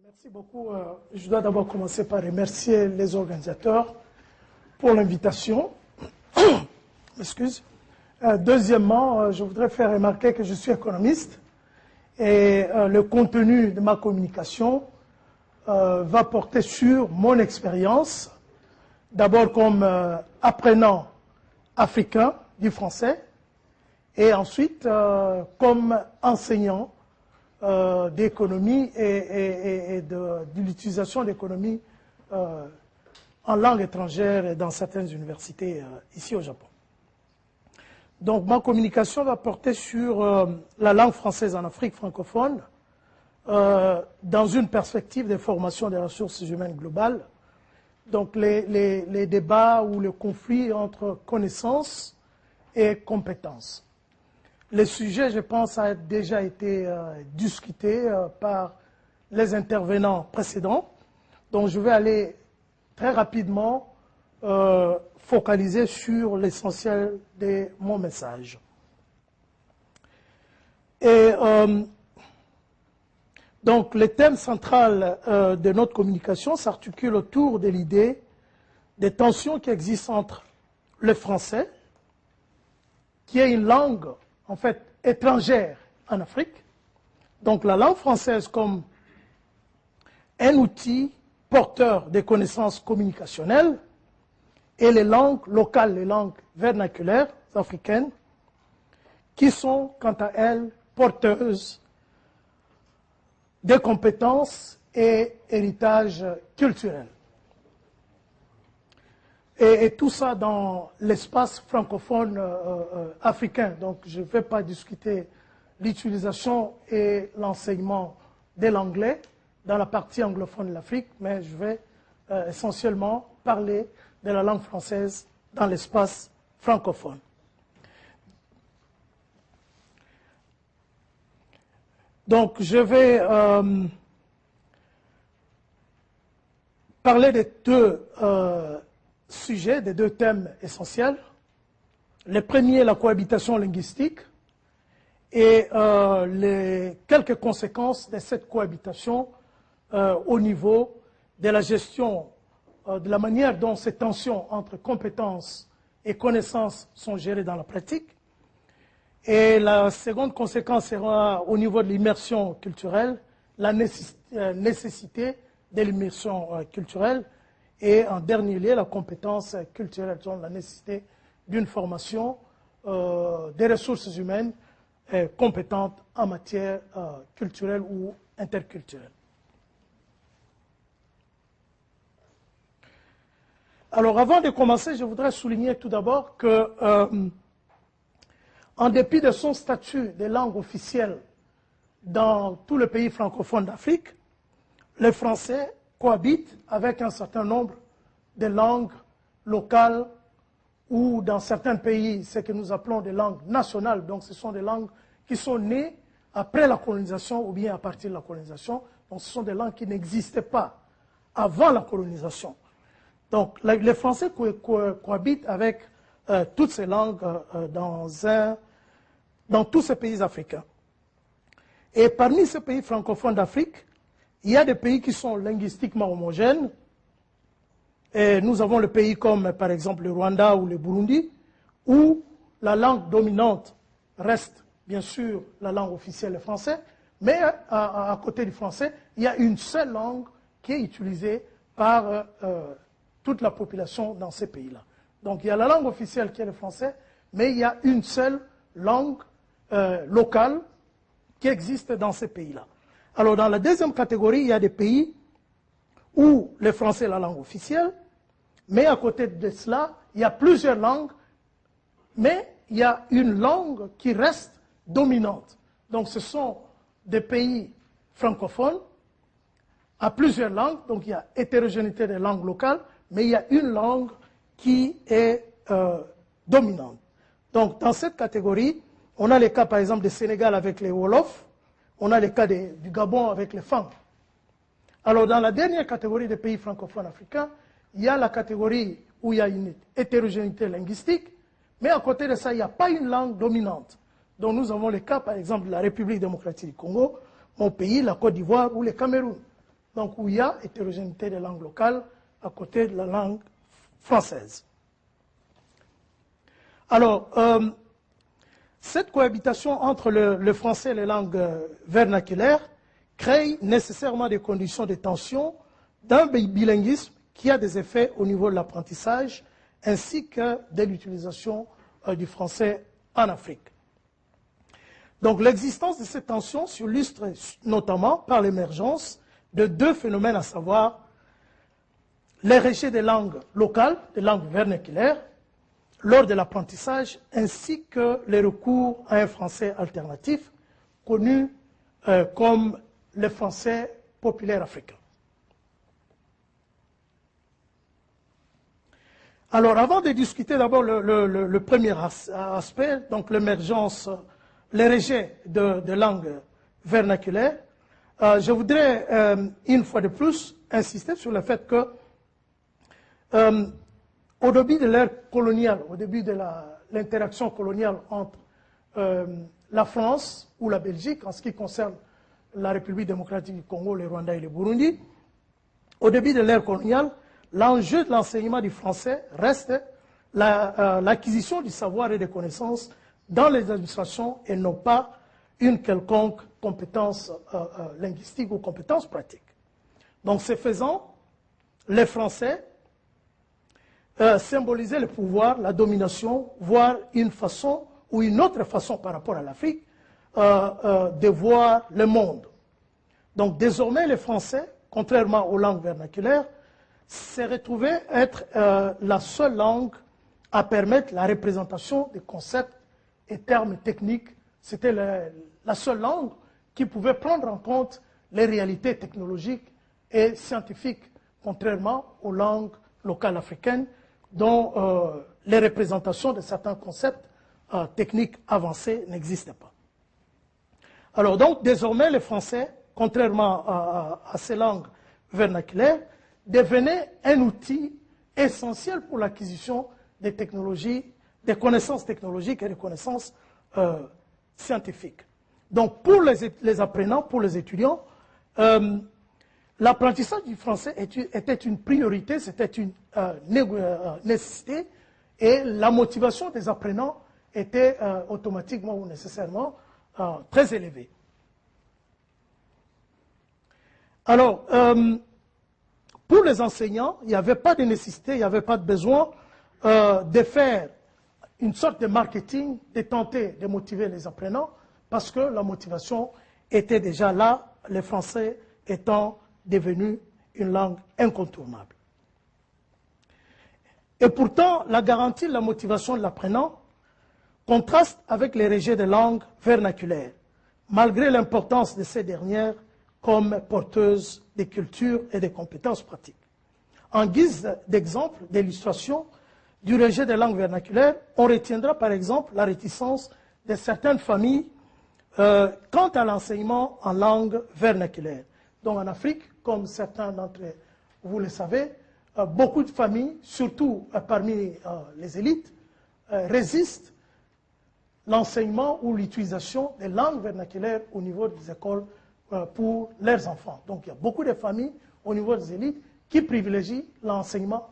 Merci beaucoup. Je dois d'abord commencer par remercier les organisateurs pour l'invitation. Excuse. Deuxièmement, je voudrais faire remarquer que je suis économiste et le contenu de ma communication va porter sur mon expérience, d'abord comme apprenant africain du français et ensuite comme enseignant d'économie et de l'utilisation de l'économie en langue étrangère dans certaines universités ici au Japon. Donc ma communication va porter sur la langue française en Afrique francophone dans une perspective de formation des ressources humaines globales. Donc les débats ou le conflit entre connaissances et compétences. Le sujet, je pense, a déjà été discuté par les intervenants précédents. Donc, je vais aller très rapidement focaliser sur l'essentiel de mon message. Et donc, le thème central de notre communication s'articule autour de l'idée des tensions qui existent entre le français, qui est une langue en fait étrangère en Afrique, donc la langue française comme un outil porteur des connaissances communicationnelles, et les langues locales, les langues vernaculaires africaines, qui sont quant à elles porteuses de compétences et héritage culturel. Et tout ça dans l'espace francophone africain. Donc je ne vais pas discuter l'utilisation et l'enseignement de l'anglais dans la partie anglophone de l'Afrique, mais je vais essentiellement parler de la langue française dans l'espace francophone. Donc je vais parler de deux sujets, des deux thèmes essentiels. Le premier, la cohabitation linguistique et les quelques conséquences de cette cohabitation au niveau de la gestion, de la manière dont ces tensions entre compétences et connaissances sont gérées dans la pratique. Et la seconde conséquence sera au niveau de l'immersion culturelle, la nécessité de l'immersion culturelle. Et en dernier lieu, la compétence culturelle, donc la nécessité d'une formation des ressources humaines compétentes en matière culturelle ou interculturelle. Alors, avant de commencer, je voudrais souligner tout d'abord que, en dépit de son statut de langue officielle dans tous les pays francophones d'Afrique, le français cohabite avec un certain nombre de langues locales ou dans certains pays, ce que nous appelons des langues nationales. Donc ce sont des langues qui sont nées après la colonisation ou bien à partir de la colonisation. Donc ce sont des langues qui n'existaient pas avant la colonisation. Donc les Français cohabitent avec toutes ces langues dans tous ces pays africains. Et parmi ces pays francophones d'Afrique, il y a des pays qui sont linguistiquement homogènes. Et nous avons le pays comme, par exemple, le Rwanda ou le Burundi, où la langue dominante reste, bien sûr, la langue officielle, le français, mais à côté du français, il y a une seule langue qui est utilisée par toute la population dans ces pays-là. Donc il y a la langue officielle qui est le français, mais il y a une seule langue locale qui existe dans ces pays-là. Alors, dans la deuxième catégorie, il y a des pays où le français est la langue officielle, mais à côté de cela, il y a plusieurs langues, mais il y a une langue qui reste dominante. Donc, ce sont des pays francophones à plusieurs langues, donc il y a hétérogénéité des langues locales, mais il y a une langue qui est dominante. Donc, dans cette catégorie, on a les cas, par exemple, du Sénégal avec les Wolofs, on a le cas du Gabon avec les Fang. Alors, dans la dernière catégorie des pays francophones africains, il y a la catégorie où il y a une hétérogénéité linguistique, mais à côté de ça, il n'y a pas une langue dominante. Donc, nous avons le cas, par exemple, de la République démocratique du Congo, mon pays, la Côte d'Ivoire ou le Cameroun. donc où il y a hétérogénéité des langues locales à côté de la langue française. Alors, cette cohabitation entre le français et les langues vernaculaires crée nécessairement des conditions de tension d'un bilinguisme qui a des effets au niveau de l'apprentissage ainsi que de l'utilisation du français en Afrique. Donc l'existence de cette tension s'illustre notamment par l'émergence de deux phénomènes, à savoir les rejets des langues locales, des langues vernaculaires, lors de l'apprentissage, ainsi que les recours à un français alternatif, connu comme le français populaire africain. Alors, avant de discuter d'abord le premier aspect, donc l'émergence, les rejets de langues vernaculaires, je voudrais, une fois de plus, insister sur le fait que, au début de l'ère coloniale, au début de l'interaction coloniale entre la France ou la Belgique, en ce qui concerne la République démocratique du Congo, le Rwanda et le Burundi, au début de l'ère coloniale, l'enjeu de l'enseignement du français reste l'acquisition du savoir et des connaissances dans les administrations et non pas une quelconque compétence linguistique ou compétence pratique. Donc, ce faisant, les Français symbolisaient le pouvoir, la domination, voire une façon ou une autre façon par rapport à l'Afrique de voir le monde. Donc, désormais, les Français, contrairement aux langues vernaculaires, s'est retrouvé être la seule langue à permettre la représentation des concepts et termes techniques. C'était la seule langue qui pouvait prendre en compte les réalités technologiques et scientifiques, contrairement aux langues locales africaines, dont les représentations de certains concepts techniques avancés n'existaient pas. Alors donc, désormais, les Français, contrairement à ces langues vernaculaires, devenait un outil essentiel pour l'acquisition des technologies, des connaissances technologiques et des connaissances scientifiques. Donc, pour les apprenants, pour les étudiants, l'apprentissage du français était une priorité, c'était une nécessité, et la motivation des apprenants était automatiquement ou nécessairement très élevée. Alors, pour les enseignants, il n'y avait pas de nécessité, il n'y avait pas de besoin de faire une sorte de marketing, de tenter de motiver les apprenants, parce que la motivation était déjà là, le français étant devenu une langue incontournable. Et pourtant, la garantie de la motivation de l'apprenant contraste avec les rejets de langues vernaculaires, malgré l'importance de ces dernières comme porteuses de culture et de compétences pratiques. En guise d'exemple, d'illustration du rejet des langues vernaculaires, on retiendra par exemple la réticence de certaines familles quant à l'enseignement en langue vernaculaire. Donc en Afrique, comme certains d'entre vous le savez, beaucoup de familles, surtout parmi les élites, résistent l'enseignement ou l'utilisation des langues vernaculaires au niveau des écoles pour leurs enfants. Donc il y a beaucoup de familles au niveau des élites qui privilégient l'enseignement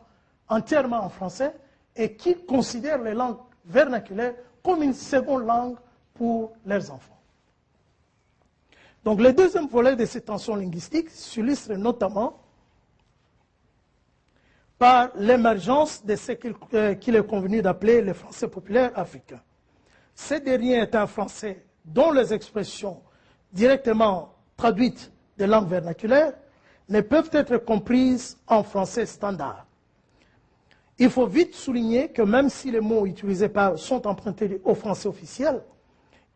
entièrement en français et qui considèrent les langues vernaculaires comme une seconde langue pour leurs enfants. Donc le deuxième volet de ces tensions linguistiques s'illustre notamment par l'émergence de ce qu'il est convenu d'appeler le français populaire africain. Ce dernier est un français dont les expressions directement traduites des langues vernaculaires ne peuvent être comprises en français standard. Il faut vite souligner que même si les mots utilisés sont empruntés au français officiel,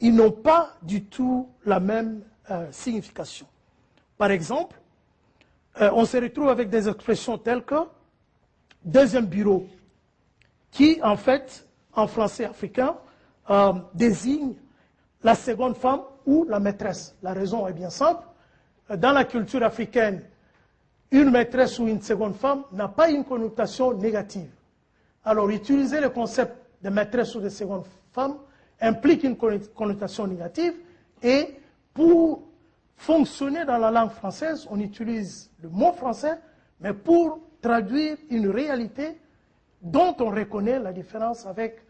ils n'ont pas du tout la même signification. Par exemple, on se retrouve avec des expressions telles que deuxième bureau, qui en fait, en français africain, désigne la seconde femme ou la maîtresse. La raison est bien simple. Dans la culture africaine, une maîtresse ou une seconde femme n'a pas une connotation négative. Alors, utiliser le concept de maîtresse ou de seconde femme implique une connotation négative et pour fonctionner dans la langue française, on utilise le mot français, mais pour traduire une réalité dont on reconnaît la différence avec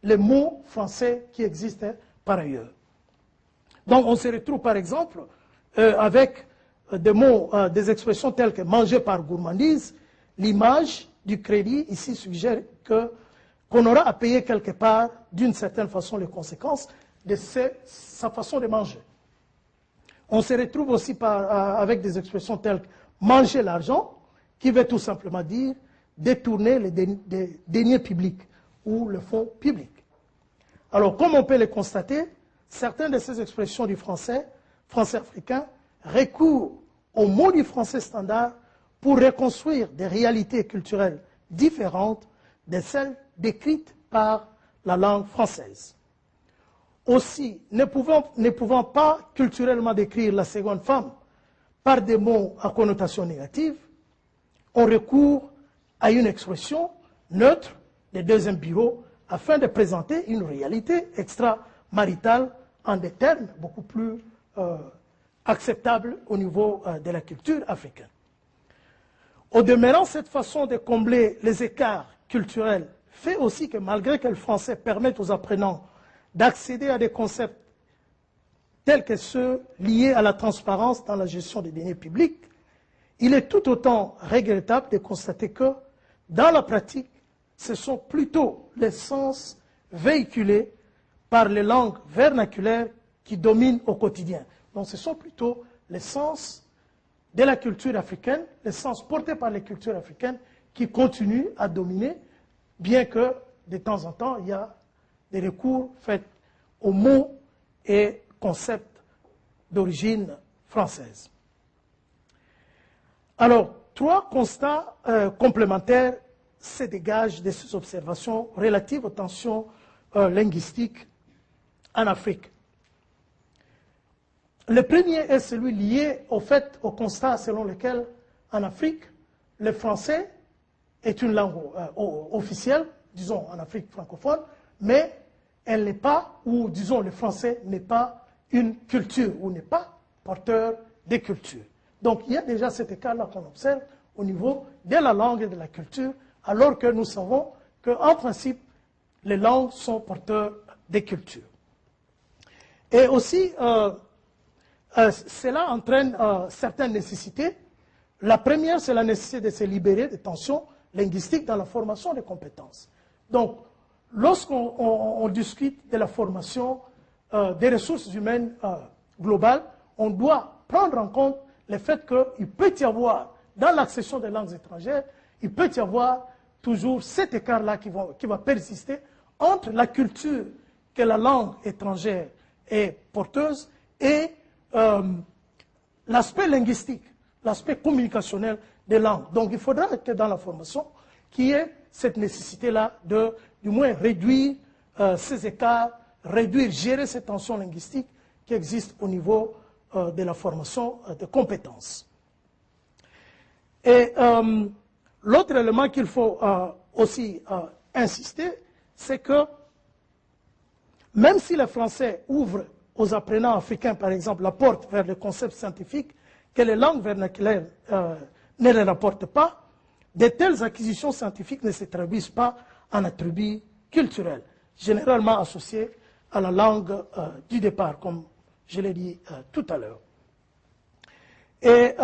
les mots français qui existaient par ailleurs. Donc on se retrouve par exemple avec des mots, des expressions telles que manger par gourmandise. L'image du crédit ici suggère qu'on aura à payer quelque part d'une certaine façon les conséquences de sa façon de manger. On se retrouve aussi avec des expressions telles que manger l'argent, qui veut tout simplement dire détourner les deniers publics ou le fonds public. Alors, comme on peut le constater, certaines de ces expressions du français africain, recourent aux mots du français standard pour reconstruire des réalités culturelles différentes de celles décrites par la langue française. Aussi, ne pouvant pas culturellement décrire la seconde femme par des mots à connotation négative, on recourt à une expression neutre, le deuxième bureau, afin de présenter une réalité extramaritale en des termes beaucoup plus acceptables au niveau de la culture africaine. Au demeurant, cette façon de combler les écarts culturels fait aussi que malgré que le français permette aux apprenants d'accéder à des concepts tels que ceux liés à la transparence dans la gestion des deniers publics, il est tout autant regrettable de constater que, dans la pratique, ce sont plutôt les sens véhiculés par les langues vernaculaires qui dominent au quotidien. Donc ce sont plutôt les sens de la culture africaine, les sens portés par les cultures africaines qui continuent à dominer, bien que de temps en temps, il y a des recours faits aux mots et concepts d'origine française. Alors, trois constats complémentaires se dégagent de ces observations relatives aux tensions linguistiques en Afrique. Le premier est celui lié au constat selon lequel, en Afrique, le français est une langue officielle, disons en Afrique francophone, mais elle n'est pas, ou disons le français n'est pas une culture, ou n'est pas porteur de culture. Donc il y a déjà cet écart-là qu'on observe au niveau de la langue et de la culture, alors que nous savons qu'en principe, les langues sont porteurs de culture. Et aussi, cela entraîne certaines nécessités. La première, c'est la nécessité de se libérer des tensions linguistiques dans la formation des compétences. Donc, lorsqu'on discute de la formation des ressources humaines globales, on doit prendre en compte le fait qu'il peut y avoir, dans l'accession des langues étrangères, il peut y avoir toujours cet écart-là qui va persister entre la culture que la langue étrangère est porteuse et l'aspect linguistique, l'aspect communicationnel des langues. Donc il faudra que dans la formation, qu'il y ait cette nécessité-là de, du moins, réduire ces écarts, gérer ces tensions linguistiques qui existent au niveau de la formation de compétences. Et l'autre élément qu'il faut aussi insister, c'est que même si le français ouvre aux apprenants africains, par exemple, la porte vers les concepts scientifiques que les langues vernaculaires ne les rapportent pas, de telles acquisitions scientifiques ne se traduisent pas en attributs culturels, généralement associés à la langue du départ, comme je l'ai dit tout à l'heure. Et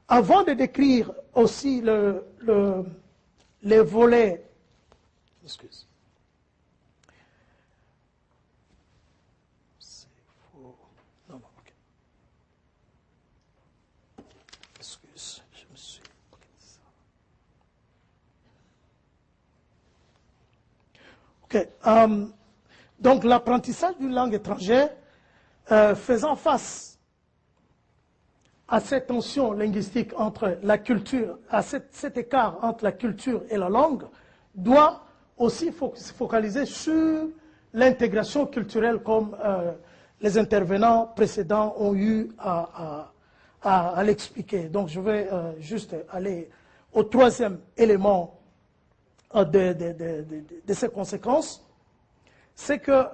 avant de décrire aussi les volets, excuse. Non, ok. Excuse, je me suis. Ok. Donc l'apprentissage d'une langue étrangère faisant face à cette tension linguistique entre la culture, à cet écart entre la culture et la langue, doit aussi se focaliser sur l'intégration culturelle comme les intervenants précédents ont eu à l'expliquer. Donc je vais juste aller au troisième élément de ces conséquences, c'est que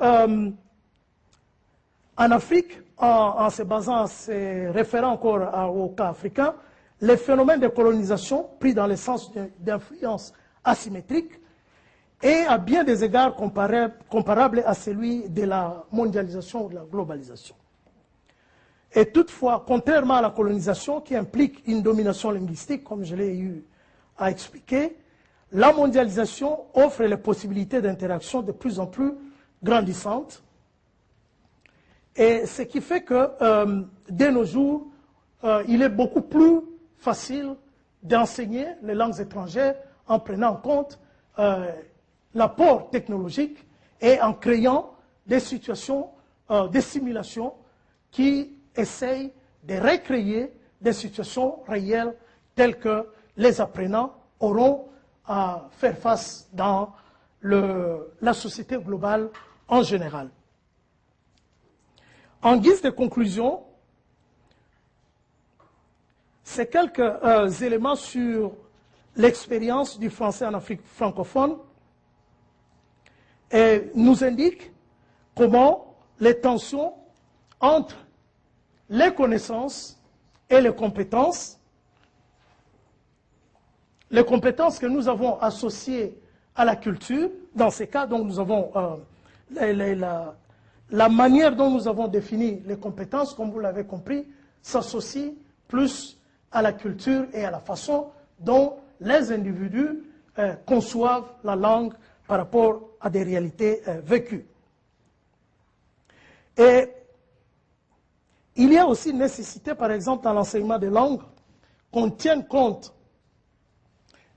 En Afrique, en se basant, en se référant encore au cas africain, les phénomènes de colonisation pris dans le sens d'influence asymétrique et à bien des égards comparables à celui de la mondialisation ou de la globalisation. Et toutefois, contrairement à la colonisation qui implique une domination linguistique, comme je l'ai eu à expliquer, la mondialisation offre les possibilités d'interaction de plus en plus grandissantes. Et ce qui fait que, de nos jours, il est beaucoup plus facile d'enseigner les langues étrangères en prenant en compte l'apport technologique et en créant des situations de simulation qui essayent de recréer des situations réelles telles que les apprenants auront à faire face dans la société globale en général. En guise de conclusion, c'est quelques éléments sur l'expérience du français en Afrique francophone et nous indiquent comment les tensions entre les connaissances et les compétences que nous avons associées à la culture, dans ces cas, donc nous avons la manière dont nous avons défini les compétences, comme vous l'avez compris, s'associe plus à la culture et à la façon dont les individus conçoivent la langue par rapport à des réalités vécues. Et il y a aussi une nécessité, par exemple, dans l'enseignement des langues, qu'on tienne compte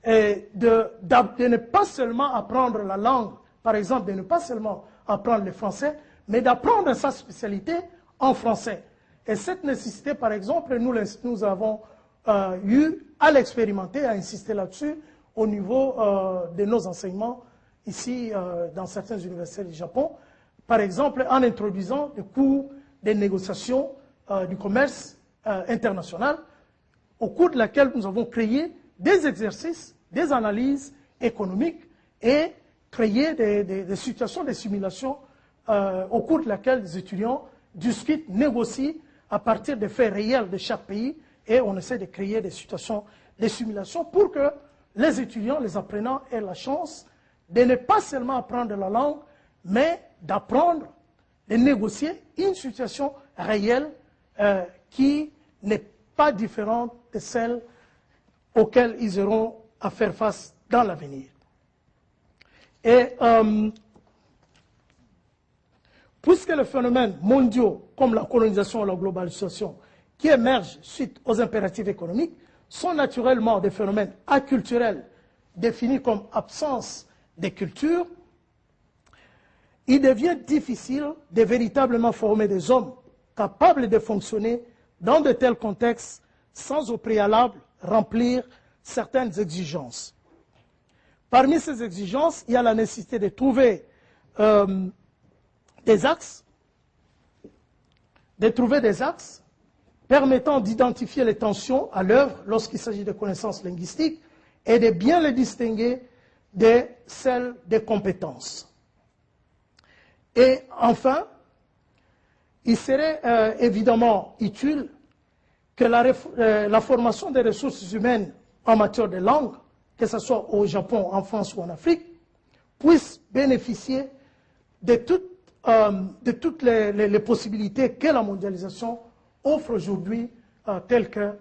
de ne pas seulement apprendre la langue, par exemple, de ne pas seulement apprendre le français, mais d'apprendre sa spécialité en français. Et cette nécessité, par exemple, nous avons eu à l'expérimenter, à insister là-dessus, au niveau de nos enseignements ici dans certaines universités du Japon, par exemple en introduisant des cours de négociation du commerce international, au cours de laquelle nous avons créé des exercices, des analyses économiques et créé des situations de simulation au cours de laquelle les étudiants discutent, négocient à partir des faits réels de chaque pays et on essaie de créer des situations de simulation pour que les étudiants, les apprenants aient la chance de ne pas seulement apprendre la langue, mais d'apprendre, de négocier une situation réelle qui n'est pas différente de celle auxquelles ils auront à faire face dans l'avenir. Et puisque les phénomènes mondiaux comme la colonisation et la globalisation qui émergent suite aux impératifs économiques sont naturellement des phénomènes aculturels définis comme absence de culture, il devient difficile de véritablement former des hommes capables de fonctionner dans de tels contextes sans au préalable remplir certaines exigences. Parmi ces exigences, il y a la nécessité de trouver des axes permettant d'identifier les tensions à l'œuvre lorsqu'il s'agit de connaissances linguistiques et de bien les distinguer de celles des compétences. Et enfin, il serait évidemment utile que la formation des ressources humaines en matière de langue, que ce soit au Japon, en France ou en Afrique, puisse bénéficier de toutes les possibilités que la mondialisation offre aujourd'hui, telles que,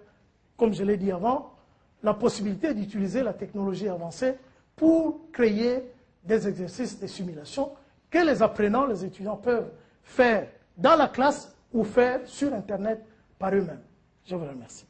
comme je l'ai dit avant, la possibilité d'utiliser la technologie avancée pour créer des exercices de simulation que les apprenants, les étudiants peuvent faire dans la classe ou faire sur Internet par eux-mêmes. Je vous remercie.